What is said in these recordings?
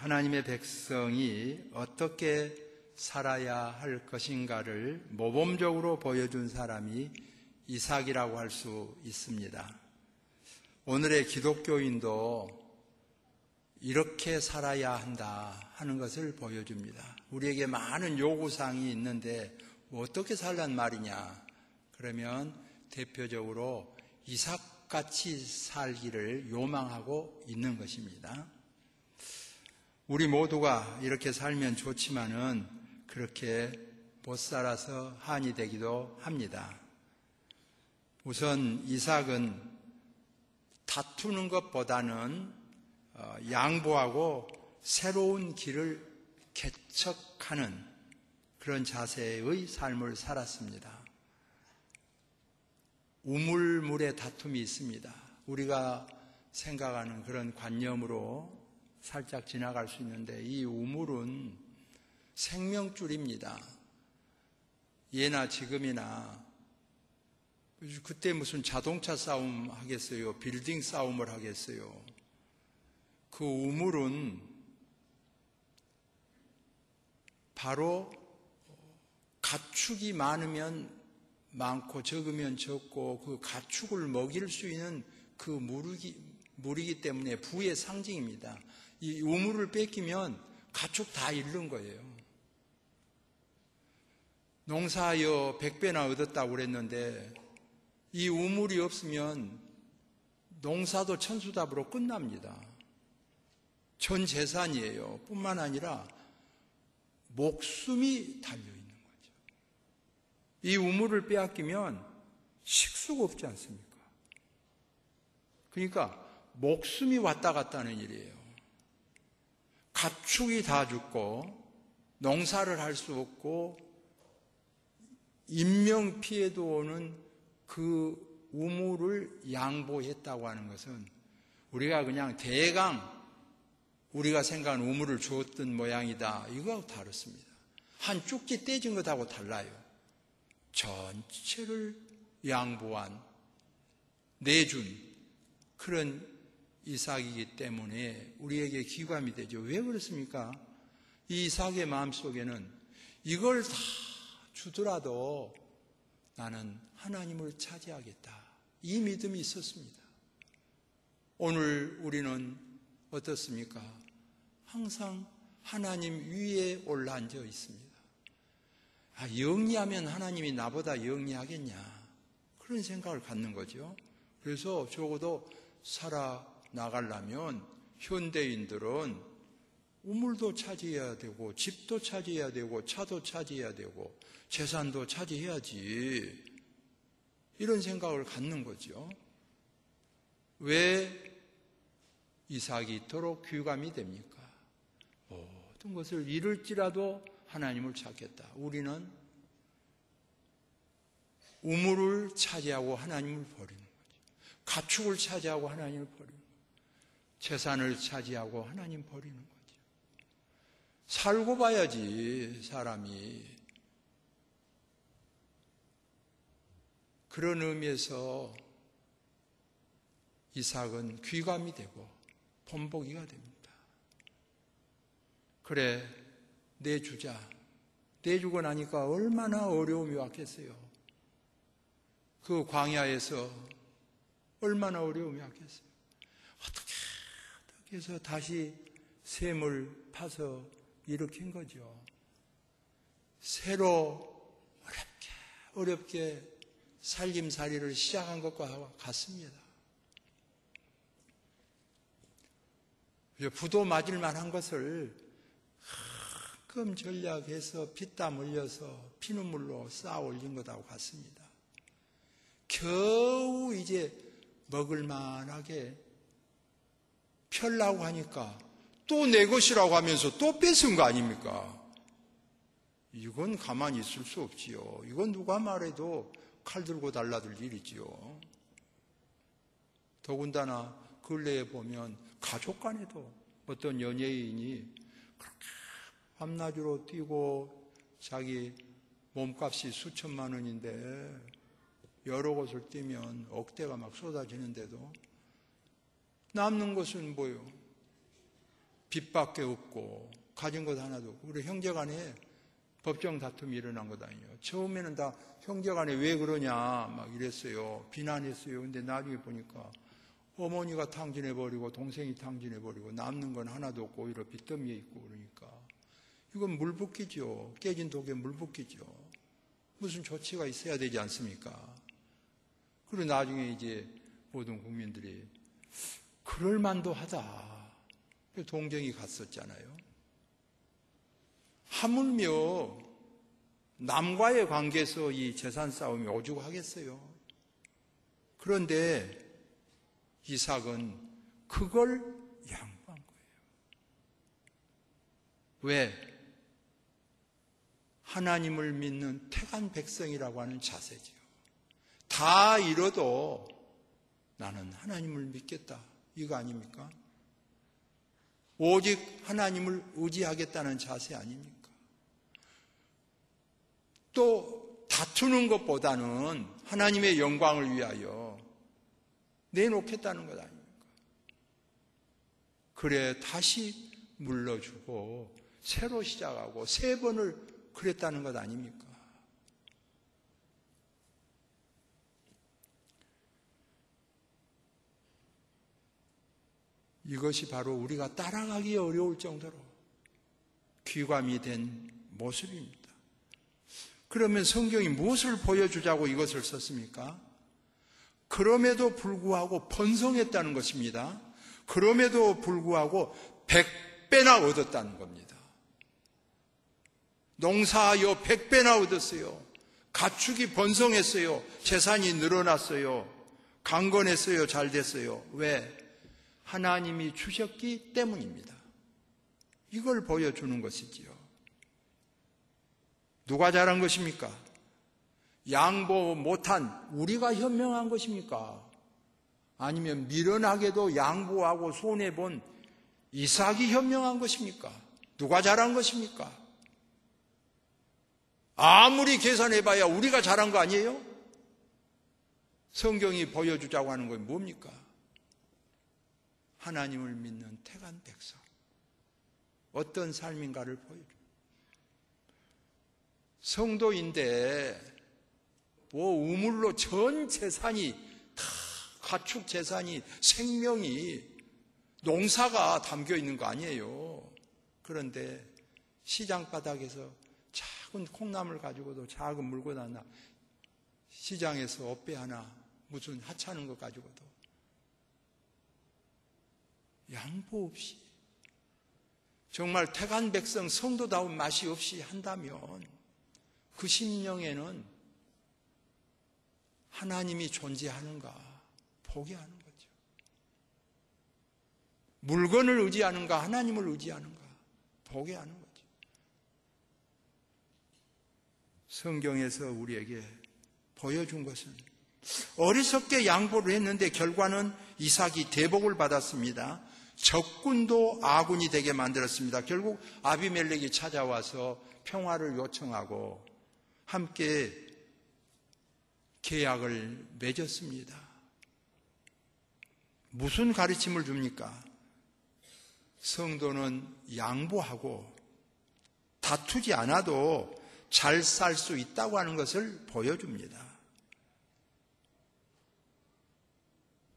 하나님의 백성이 어떻게 살아야 할 것인가를 모범적으로 보여준 사람이 이삭이라고 할 수 있습니다. 오늘의 기독교인도 이렇게 살아야 한다 하는 것을 보여줍니다. 우리에게 많은 요구사항이 있는데 어떻게 살란 말이냐? 그러면 대표적으로 이삭같이 살기를 요망하고 있는 것입니다. 우리 모두가 이렇게 살면 좋지만은 그렇게 못 살아서 한이 되기도 합니다. 우선 이삭은 다투는 것보다는 양보하고 새로운 길을 개척하는 그런 자세의 삶을 살았습니다. 우물물의 다툼이 있습니다. 우리가 생각하는 그런 관념으로 살짝 지나갈 수 있는데 이 우물은 생명줄입니다. 예나 지금이나 그때 무슨 자동차 싸움 하겠어요? 빌딩 싸움을 하겠어요? 그 우물은 바로 가축이 많으면 많고 적으면 적고 그 가축을 먹일 수 있는 그 물이기 때문에 부의 상징입니다. 이 우물을 뺏기면 가축 다 잃는 거예요. 농사하여 100배나 얻었다고 그랬는데 이 우물이 없으면 농사도 천수답으로 끝납니다. 전 재산이에요. 뿐만 아니라 목숨이 달려있는 거죠. 이 우물을 빼앗기면 식수가 없지 않습니까? 그러니까 목숨이 왔다 갔다 하는 일이에요. 가축이 다 죽고 농사를 할 수 없고 인명피해도 오는 그 우물을 양보했다고 하는 것은 우리가 그냥 대강 우리가 생각하는 우물을 주었던 모양이다. 이거하고 다릅니다. 한 쪽지 떼진 것하고 달라요. 전체를 양보한, 내준 그런 이삭이기 때문에 우리에게 기감이 되죠. 왜 그렇습니까? 이 이삭의 마음속에는 이걸 다 주더라도 나는 하나님을 차지하겠다. 이 믿음이 있었습니다. 오늘 우리는 어떻습니까? 항상 하나님 위에 올라앉아 있습니다. 영리하면 하나님이 나보다 영리하겠냐? 그런 생각을 갖는 거죠. 그래서 적어도 살아나가려면 현대인들은 우물도 차지해야 되고 집도 차지해야 되고 차도 차지해야 되고 재산도 차지해야지 이런 생각을 갖는 거죠. 왜 이삭이 이토록 귀감이 됩니까? 모든 것을 잃을지라도 하나님을 찾겠다. 우리는 우물을 차지하고 하나님을 버리는 거죠. 가축을 차지하고 하나님을 버리는 거죠. 재산을 차지하고 하나님 버리는 거죠. 살고 봐야지 사람이. 그런 의미에서 이삭은 귀감이 되고 본보기가 됩니다. 그래, 내주자. 내주고 나니까 얼마나 어려움이 왔겠어요. 그 광야에서 얼마나 어려움이 왔겠어요. 어떻게 해서 다시 샘을 파서 일으킨 거죠. 새로 어렵게 살림살이를 시작한 것과 같습니다. 부도 맞을 만한 것을 가끔 전략해서 피땀 흘려서 피눈물로 쌓아 올린 것하고 같습니다. 겨우 이제 먹을 만하게 펴려고 하니까 또 내 것이라고 하면서 또 뺏은 거 아닙니까? 이건 가만히 있을 수 없지요. 이건 누가 말해도 칼 들고 달라들 일이지요. 더군다나 근래에 보면 가족 간에도 어떤 연예인이 그렇게 밤낮으로 뛰고 자기 몸값이 수천만 원인데 여러 곳을 뛰면 억대가 막 쏟아지는데도 남는 것은 뭐요? 빚밖에 없고 가진 것 하나도 없고 우리 형제간에 법정 다툼이 일어난 것 아니에요. 처음에는 다 형제간에 왜 그러냐 막 이랬어요. 비난했어요. 근데 나중에 보니까 어머니가 탕진해버리고 동생이 탕진해버리고 남는 건 하나도 없고 오히려 빚더미에 있고 그러니까 이건 물붓기죠. 깨진 독에 물붓기죠. 무슨 조치가 있어야 되지 않습니까? 그리고 나중에 이제 모든 국민들이 그럴 만도 하다. 동정이 갔었잖아요. 하물며 남과의 관계에서 이 재산 싸움이 오죽하겠어요. 그런데 이삭은 그걸 양보한 거예요. 왜? 하나님을 믿는 택한 백성이라고 하는 자세지요. 다 잃어도 나는 하나님을 믿겠다. 이거 아닙니까? 오직 하나님을 의지하겠다는 자세 아닙니까? 또 다투는 것보다는 하나님의 영광을 위하여 내놓겠다는 것 아닙니까? 그래 다시 물러주고 새로 시작하고 3번을 그랬다는 것 아닙니까? 이것이 바로 우리가 따라가기 어려울 정도로 귀감이 된 모습입니다. 그러면 성경이 무엇을 보여주자고 이것을 썼습니까? 그럼에도 불구하고 번성했다는 것입니다. 그럼에도 불구하고 100배나 얻었다는 겁니다. 농사하여 100배나 얻었어요. 가축이 번성했어요. 재산이 늘어났어요. 강건했어요. 잘 됐어요. 왜? 하나님이 주셨기 때문입니다. 이걸 보여주는 것이지요. 누가 잘한 것입니까? 양보 못한 우리가 현명한 것입니까? 아니면 미련하게도 양보하고 손해본 이삭이 현명한 것입니까? 누가 잘한 것입니까? 아무리 계산해봐야 우리가 잘한 거 아니에요? 성경이 보여주자고 하는 건 뭡니까? 하나님을 믿는 택한 백성. 어떤 삶인가를 보여줍니다. 성도인데 우물로 전 재산이 다 가축 재산이 생명이 농사가 담겨 있는 거 아니에요. 그런데 시장 바닥에서 작은 콩나물 가지고도 작은 물건 하나 시장에서 어빼 하나 무슨 하찮은 것 가지고도 양보 없이 정말 택한 백성 성도다운 맛이 없이 한다면 그 심령에는 하나님이 존재하는가 포기하는 거죠. 물건을 의지하는가 하나님을 의지하는가 포기하는 거죠. 성경에서 우리에게 보여준 것은 어리석게 양보를 했는데 결과는 이삭이 대복을 받았습니다. 적군도 아군이 되게 만들었습니다. 결국 아비멜렉이 찾아와서 평화를 요청하고 함께 계약을 맺었습니다. 무슨 가르침을 줍니까? 성도는 양보하고 다투지 않아도 잘 살 수 있다고 하는 것을 보여줍니다.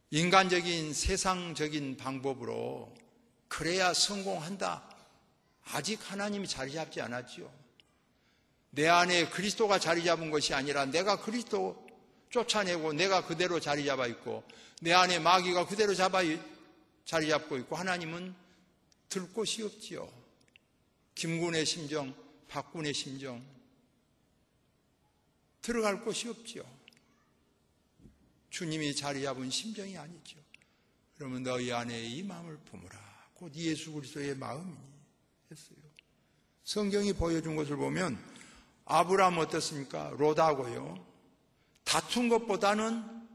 인간적인 세상적인 방법으로 그래야 성공한다. 아직 하나님이 자리 잡지 않았지요. 내 안에 그리스도가 자리 잡은 것이 아니라 내가 그리스도 쫓아내고 내가 그대로 자리 잡아 있고 내 안에 마귀가 그대로 자리 잡고 있고 하나님은 들 곳이 없지요. 김군의 심정, 박군의 심정 들어갈 곳이 없지요. 주님이 자리 잡은 심정이 아니죠. 그러면 너희 안에 이 마음을 품으라. 곧 예수 그리스도의 마음이니 했어요. 성경이 보여준 것을 보면 아브라함 어떻습니까? 롯하고요. 다툰 것보다는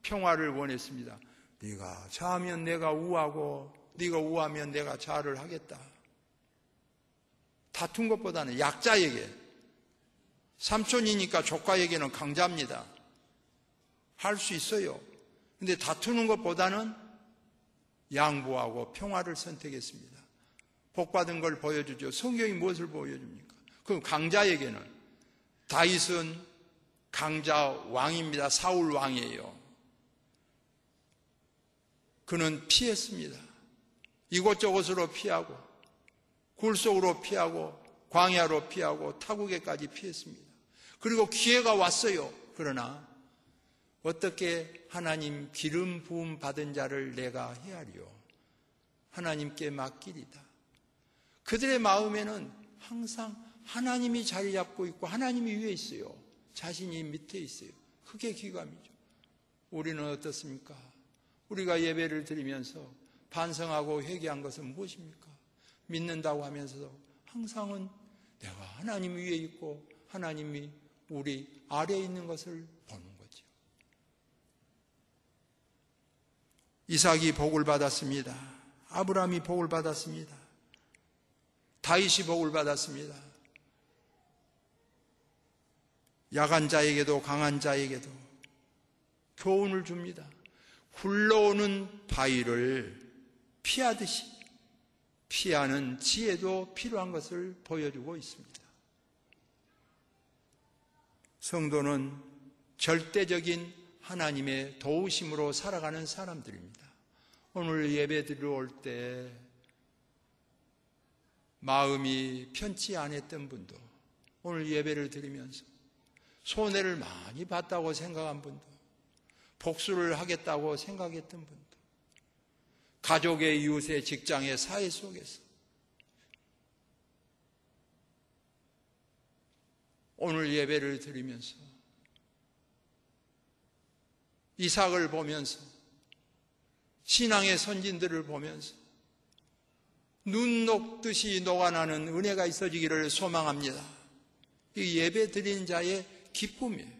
평화를 원했습니다. 네가 좌하면 내가 우하고 네가 우하면 내가 좌를 하겠다. 다툰 것보다는 약자에게 삼촌이니까 조카에게는 강자입니다. 할 수 있어요. 근데 다투는 것보다는 양보하고 평화를 선택했습니다. 복받은 걸 보여주죠. 성경이 무엇을 보여줍니까? 그럼 강자에게는 다윗은 강자 왕입니다. 사울 왕이에요. 그는 피했습니다. 이곳저곳으로 피하고 굴 속으로 피하고 광야로 피하고 타국에까지 피했습니다. 그리고 기회가 왔어요. 그러나 어떻게 하나님 기름 부음 받은 자를 내가 헤아리요? 하나님께 맡기리다. 그들의 마음에는 항상 하나님이 자리 잡고 있고 하나님이 위에 있어요. 자신이 밑에 있어요. 그게 귀감이죠. 우리는 어떻습니까? 우리가 예배를 드리면서 반성하고 회개한 것은 무엇입니까? 믿는다고 하면서도 항상은 내가 하나님 위에 있고 하나님이 우리 아래에 있는 것을 보는 거죠. 이삭이 복을 받았습니다. 아브라함이 복을 받았습니다. 다윗이 복을 받았습니다. 약한 자에게도 강한 자에게도 교훈을 줍니다. 굴러오는 바위를 피하듯이 피하는 지혜도 필요한 것을 보여주고 있습니다. 성도는 절대적인 하나님의 도우심으로 살아가는 사람들입니다. 오늘 예배 드리러 올 때 마음이 편치 않았던 분도, 오늘 예배를 드리면서 손해를 많이 봤다고 생각한 분도, 복수를 하겠다고 생각했던 분도, 가족의, 이웃의, 직장의, 사회 속에서 오늘 예배를 드리면서 이삭을 보면서 신앙의 선진들을 보면서 눈 녹듯이 녹아나는 은혜가 있어지기를 소망합니다. 이 예배 드리는 자의 기쁨이에요.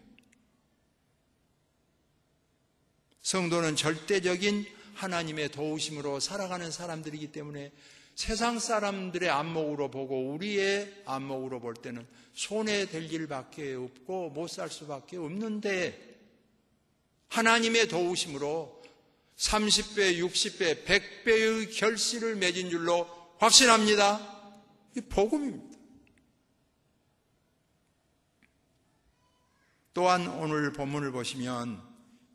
성도는 절대적인 하나님의 도우심으로 살아가는 사람들이기 때문에 세상 사람들의 안목으로 보고 우리의 안목으로 볼 때는 손해될 일밖에 없고 못 살 수밖에 없는데, 하나님의 도우심으로 30배, 60배, 100배의 결실을 맺은 줄로 확신합니다. 이 복음입니다. 또한 오늘 본문을 보시면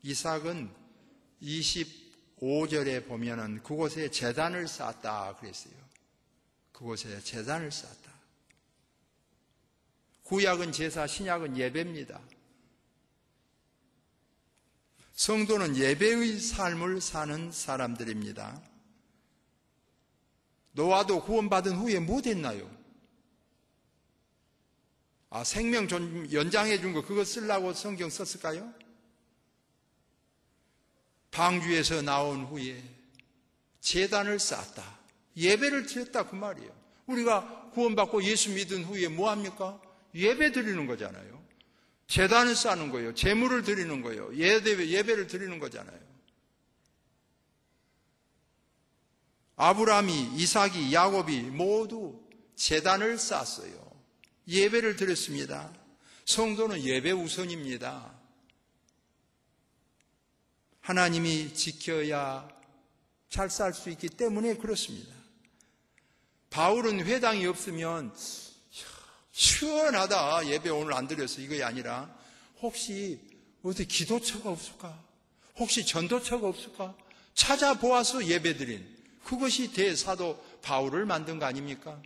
이삭은 25절에 보면은 그곳에 제단을 쌓았다 그랬어요. 그곳에 제단을 쌓았다. 구약은 제사, 신약은 예배입니다. 성도는 예배의 삶을 사는 사람들입니다. 노아도 구원받은 후에 뭐 됐나요? 생명 연장해 준 거 그거 쓰려고 성경 썼을까요? 방주에서 나온 후에 제단을 쌓았다. 예배를 드렸다 그 말이에요. 우리가 구원받고 예수 믿은 후에 뭐 합니까? 예배 드리는 거잖아요. 제단을 쌓는 거예요. 제물을 드리는 거예요. 예배를 드리는 거잖아요. 아브라함이, 이삭이, 야곱이 모두 제단을 쌓았어요. 예배를 드렸습니다. 성도는 예배 우선입니다. 하나님이 지켜야 잘 살 수 있기 때문에 그렇습니다. 바울은 회당이 없으면 시원하다, 예배 오늘 안 드려서, 이게 아니라 혹시 어디 기도처가 없을까? 혹시 전도처가 없을까? 찾아보아서 예배드린, 그것이 대사도 바울을 만든 거 아닙니까?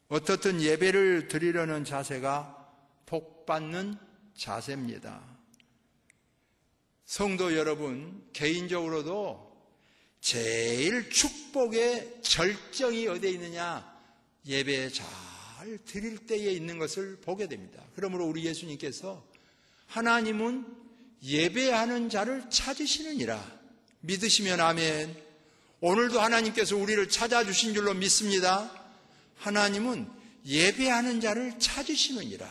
어떻든 예배를 드리려는 자세가 복받는 자세입니다. 성도 여러분, 개인적으로도 제일 축복의 절정이 어디에 있느냐? 예배 잘 드릴 때에 있는 것을 보게 됩니다. 그러므로 우리 예수님께서 하나님은 예배하는 자를 찾으시느니라. 믿으시면 아멘. 오늘도 하나님께서 우리를 찾아주신 줄로 믿습니다. 하나님은 예배하는 자를 찾으시느니라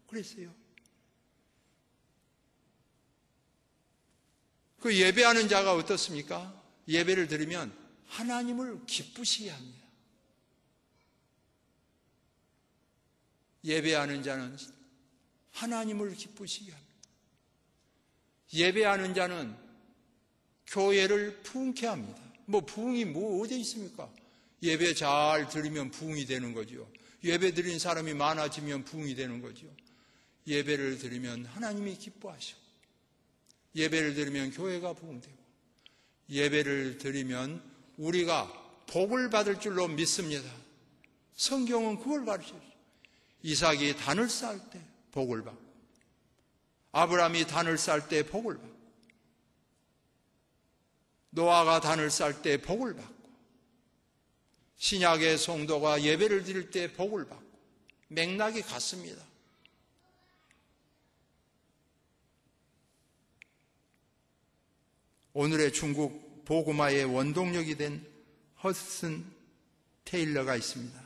그랬어요. 그 예배하는 자가 어떻습니까? 예배를 드리면 하나님을 기쁘시게 합니다. 예배하는 자는 하나님을 기쁘시게 합니다. 예배하는 자는 교회를 풍케 합니다. 부흥이 어디 있습니까? 예배 잘 드리면 부흥이 되는 거죠. 예배 드린 사람이 많아지면 부흥이 되는 거죠. 예배를 드리면 하나님이 기뻐하시고, 예배를 드리면 교회가 부흥되고, 예배를 드리면 우리가 복을 받을 줄로 믿습니다. 성경은 그걸 가르쳐요. 이삭이 단을 쌓을 때 복을 받고, 아브라함이 단을 쌓을 때 복을 받고, 노아가 단을 쌓을 때 복을 받고, 신약의 성도가 예배를 드릴 때 복을 받고, 맥락이 같습니다. 오늘의 중국 복음화의 원동력이 된 허드슨 테일러가 있습니다.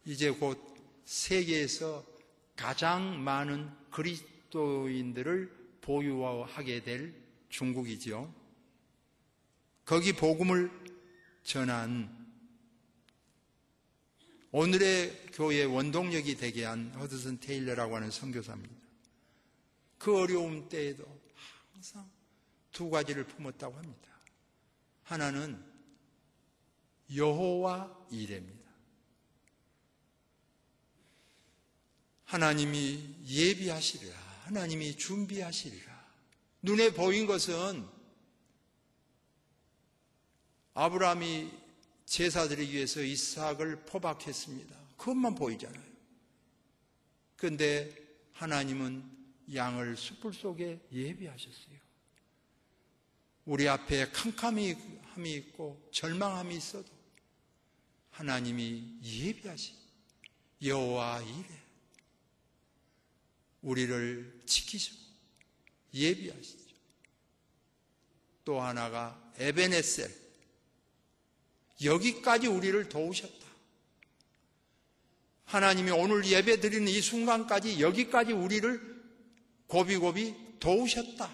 이제 곧 세계에서 가장 많은 그리스도인들을 보유하게 될 중국이지요. 거기 복음을 전한 오늘의 교회의 원동력이 되게 한 허드슨 테일러라고 하는 선교사입니다. 그 어려움 때에도 항상 두 가지를 품었다고 합니다. 하나는 여호와 이레입니다. 하나님이 예비하시리라, 하나님이 준비하시리라. 눈에 보인 것은 아브라함이 제사 드리기 위해서 이삭을 포박했습니다. 그것만 보이잖아요. 그런데 하나님은 양을 숯불 속에 예비하셨어요. 우리 앞에 캄캄함이 있고 절망함이 있어도 하나님이 예비하신 여호와 이레, 우리를 지키시고 예비하시죠. 또 하나가 에베네셀, 여기까지 우리를 도우셨다. 하나님이 오늘 예배 드리는 이 순간까지 여기까지 우리를 고비고비 도우셨다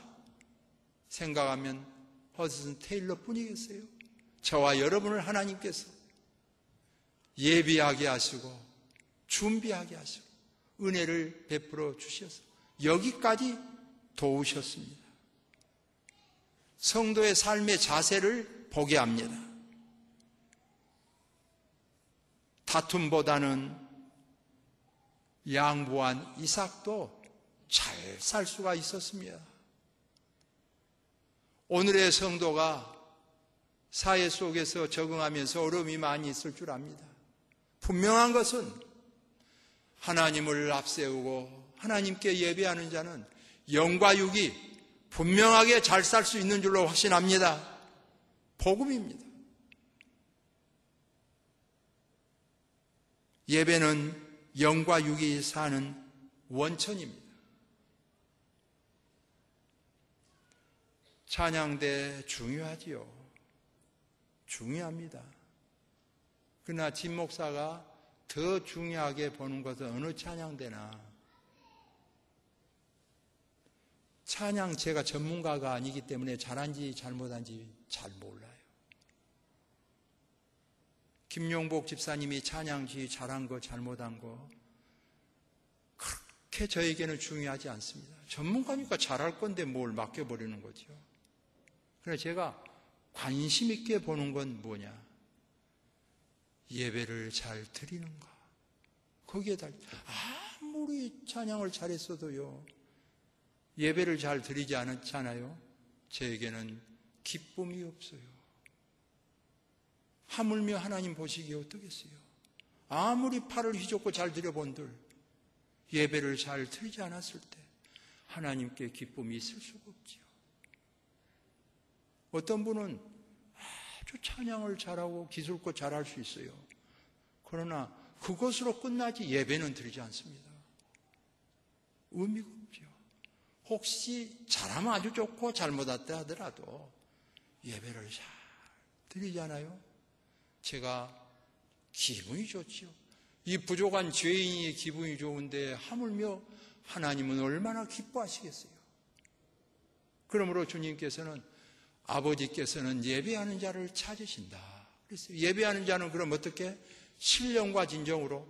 생각하면 허드슨 테일러 뿐이겠어요. 저와 여러분을 하나님께서 예비하게 하시고 준비하게 하시고 은혜를 베풀어 주셔서 여기까지 도우셨습니다. 성도의 삶의 자세를 보게 합니다. 다툼보다는 양보한 이삭도 잘 살 수가 있었습니다. 오늘의 성도가 사회 속에서 적응하면서 어려움이 많이 있을 줄 압니다. 분명한 것은 하나님을 앞세우고 하나님께 예배하는 자는 영과 육이 분명하게 잘 살 수 있는 줄로 확신합니다. 복음입니다. 예배는 영과 육이 사는 원천입니다. 찬양대 중요하지요. 중요합니다. 그러나 진 목사가 더 중요하게 보는 것은 어느 찬양대나, 찬양 제가 전문가가 아니기 때문에 잘한지 잘못한지 잘 몰라요. 김용복 집사님이 찬양지 잘한 거 잘못한 거 그렇게 저에게는 중요하지 않습니다. 전문가니까 잘할 건데 뭘 맡겨버리는 거죠. 그래서 제가 관심 있게 보는 건 뭐냐, 예배를 잘 드리는가. 거기에다 아무리 찬양을 잘했어도요, 예배를 잘 드리지 않았잖아요. 저에게는 기쁨이 없어요. 하물며 하나님 보시기에 어떠겠어요? 아무리 팔을 휘젓고 잘 드려본들 예배를 잘 드리지 않았을 때 하나님께 기쁨이 있을 수가 없지요. 어떤 분은 아주 찬양을 잘하고 기술껏 잘할 수 있어요. 그러나 그것으로 끝나지 예배는 드리지 않습니다. 의미가 없죠. 혹시 잘하면 아주 좋고 잘못했다 하더라도 예배를 잘 드리잖아요. 제가 기분이 좋지요. 이 부족한 죄인이 기분이 좋은데 하물며 하나님은 얼마나 기뻐하시겠어요. 그러므로 주님께서는, 아버지께서는 예배하는 자를 찾으신다 그랬어요. 예배하는 자는 그럼 어떻게? 신령과 진정으로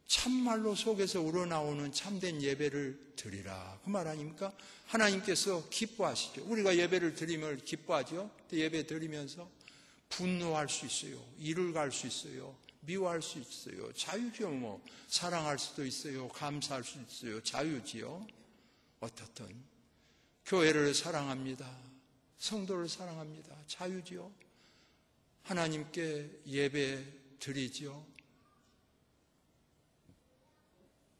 참말로 속에서 우러나오는 참된 예배를 드리라. 그 말 아닙니까? 하나님께서 기뻐하시죠. 우리가 예배를 드리면 기뻐하죠. 예배 드리면서 분노할 수 있어요. 이를 갈 수 있어요. 미워할 수 있어요. 자유죠. 뭐 사랑할 수도 있어요. 감사할 수 있어요. 자유지요. 어떻든 교회를 사랑합니다. 성도를 사랑합니다. 자유지요. 하나님께 예배 드리지요.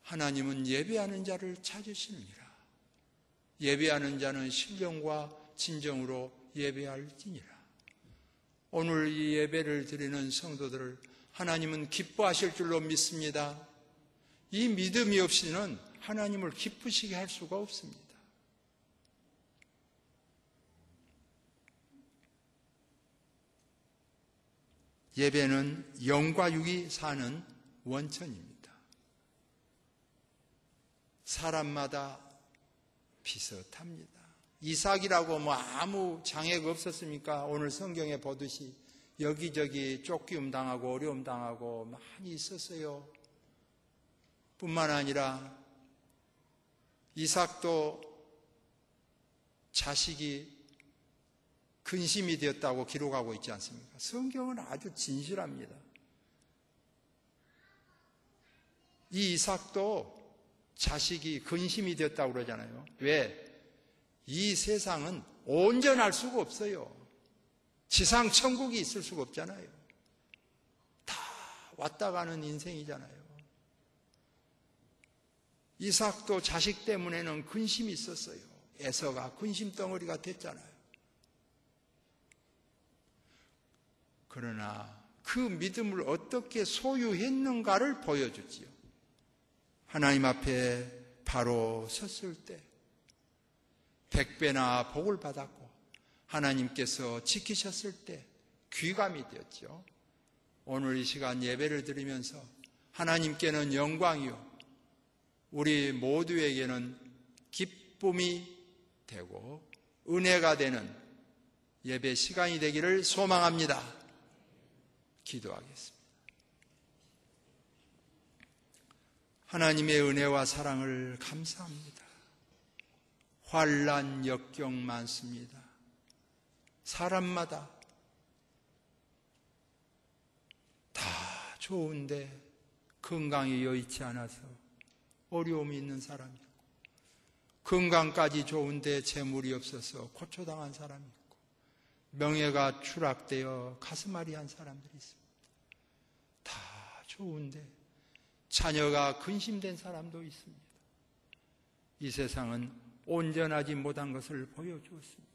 하나님은 예배하는 자를 찾으시느니라. 예배하는 자는 신령과 진정으로 예배할지니라. 오늘 이 예배를 드리는 성도들을 하나님은 기뻐하실 줄로 믿습니다. 이 믿음이 없이는 하나님을 기쁘시게 할 수가 없습니다. 예배는 영과 육이 사는 원천입니다. 사람마다 비슷합니다. 이삭이라고 뭐 아무 장애가 없었습니까? 오늘 성경에 보듯이 여기저기 쫓기움 당하고 어려움 당하고 많이 있었어요. 뿐만 아니라 이삭도 자식이 근심이 되었다고 기록하고 있지 않습니까? 성경은 아주 진실합니다. 이 이삭도 자식이 근심이 되었다고 그러잖아요. 왜? 이 세상은 온전할 수가 없어요. 지상 천국이 있을 수가 없잖아요. 다 왔다 가는 인생이잖아요. 이삭도 자식 때문에는 근심이 있었어요. 에서가 근심 덩어리가 됐잖아요. 그러나 그 믿음을 어떻게 소유했는가를 보여주지요. 하나님 앞에 바로 섰을 때 100배나 복을 받았고 하나님께서 지키셨을 때 귀감이 되었죠. 오늘 이 시간 예배를 드리면서 하나님께는 영광이요 우리 모두에게는 기쁨이 되고 은혜가 되는 예배 시간이 되기를 소망합니다. 기도하겠습니다. 하나님의 은혜와 사랑을 감사합니다. 환난 역경 많습니다. 사람마다 다 좋은데 건강이 여의치 않아서 어려움이 있는 사람이 있고 건강까지 좋은데 재물이 없어서 고초당한 사람이 있고 명예가 추락되어 가슴앓이한 사람들이 있습니다. 다 좋은데 자녀가 근심된 사람도 있습니다. 이 세상은 온전하지 못한 것을 보여주었습니다.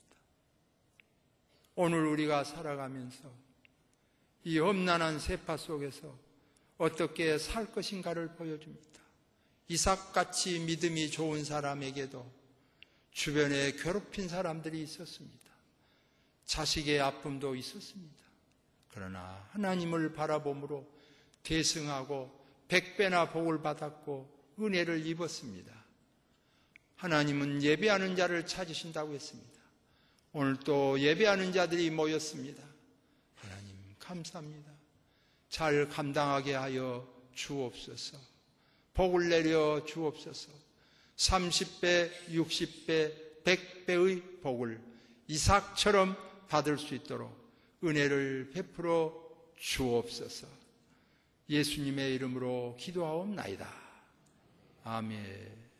오늘 우리가 살아가면서 이 험난한 세파 속에서 어떻게 살 것인가를 보여줍니다. 이삭같이 믿음이 좋은 사람에게도 주변에 괴롭힌 사람들이 있었습니다. 자식의 아픔도 있었습니다. 그러나 하나님을 바라봄으로 대승하고 100배나 복을 받았고 은혜를 입었습니다. 하나님은 예배하는 자를 찾으신다고 했습니다. 오늘 또 예배하는 자들이 모였습니다. 하나님 감사합니다. 잘 감당하게 하여 주옵소서. 복을 내려 주옵소서. 30배, 60배, 100배의 복을 이삭처럼 받을 수 있도록 은혜를 베풀어 주옵소서. 예수님의 이름으로 기도하옵나이다. 아멘.